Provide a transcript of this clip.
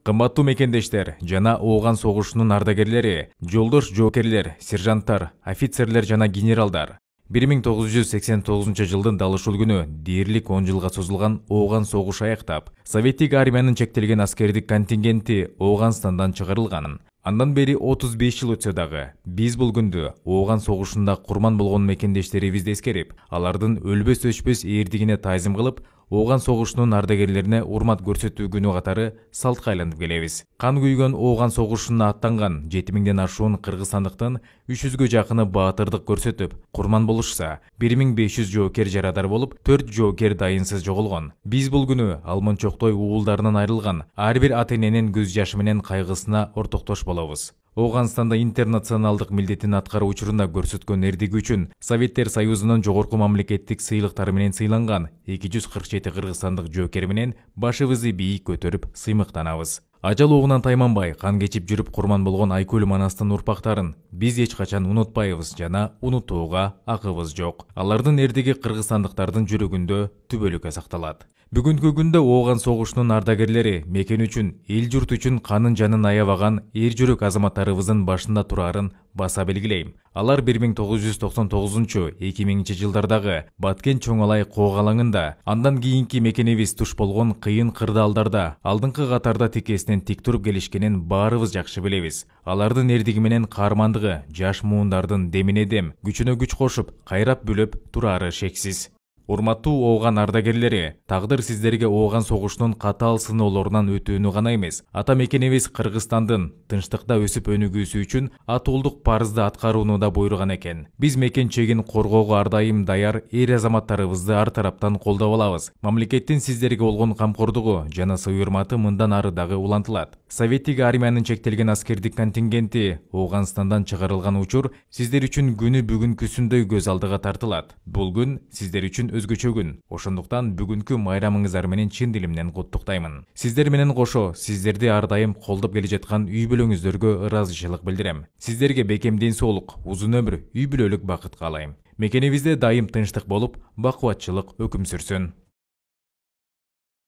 Кымбаттуу мекендештер жана Ооган согушунун ардагерлери, жолдош жоокерлер, сержанттар, офицерлер жана генералдар. 1989 жылдын далышул күнү дээрлик 10 жылга созулган Ооган согушу аяктап, Советтик армиянын чектелген аскердик контингенти Ооганстандан чыгарылганын. Андан бери 35 жыл өтсө дагы, биз бул күндү Ооган согушунда курман болгон мекендештерибизди эскерип, алардын өлбөс өчпөс эрдигине таазим кылып, Ооган согушунун ардагерлерине урмат көрсөтүү күнү катары салтка айланып келебиз. Кан күйгөн Ооган согушуна аттанган 7000ден ашуун кыргызстандыктын 300гө жакыны баатырдык көрсөтүп, курман болушса, 1500 жоокер жарадар болуп, 4 жоокер дайынсыз жоголгон. Биз бул күнү Алмончоктой уулдарынан айрылган ар бир ата эненин көз жашы менен кайгысына ортоктош болобуз. Ооганстанда интернационалдык милдетин аткаруу учурунда көрсөткөн эрдиги үчүн Советтер Союзунун жогорку мамлекеттик сыйлыктары менен сыйланган 247 кыргызстандык жоокер менен башыбызды бийик көтөрүп сыймыктанабыз. Ажал оогунан тайманбай кан кечип жүрүп курман болгон Айкөл Манастын урпактарын биз эч качан унутпайбыз жана унутууга акыбыз жок. Алардын эрдиги кыргызстандыктардын жүрөгүндө түбөлүккө сакталат. Бүгүнкү күндө Ооган согушунун ардагерлери мекен үчүн, эл журт үчүн канын жанын аябаган эр жүрөк азаматтарыбыздын башында турарын баса белгилейм. Алар 1999-2000 жылдардагы Баткен Чоңалай коогалаңында, андан кийинки мекенибиз туш болгон кыйын кырдаалдарда алдыңкы катарда тикесинен тик туруп келишкенин баарыбыз жакшы билебиз. Алардын эрдиги менен каармандыгы жаш муундардын демине дем, күчүнө күч кошуп, кайрап бүлөп турары шексиз. Урматтуу Ооган ардагерлери, тагдыр сиздерге Ооган согушунун катаал сыноолорунан өтүүнү гана эмес, ата мекенибиз Кыргызстандын тынчтыкта өсүп өнүгүүсү үчүн атуулдук парызды аткарууну да буйруган экен. Биз мекен чегин коргоого ар дайым даяр эр азаматтарыбызды ар тараптан колдоп алабыз. Мамлекеттин сиздерге болгон камкордугу жана сый урматы мындан ары дагы улантылат. Советтик армиянын чектелген аскердик контингенти Ооганстандан чыгарылган учур сиздер үчүн күнү бүгүнкүсүндөй көз алдыга тартылат. Бул күн сиздер үчүн өзгөчө күн. Ошондуктан бүгүнкү майрамыңыздар менен чын дилимден куттуктаймын. Сиздер менен кошо сиздерди ар дайым колдоп келе жаткан үй бүлөңүздөргө ыраазычылык билдирем. Сиздерге бекем ден соолук, узун ömүр, үй бүлөлүк бакыт каалайм. Мекенибизде дайым тынчтык болуп, бакубатчылык өкүм сүрсүн.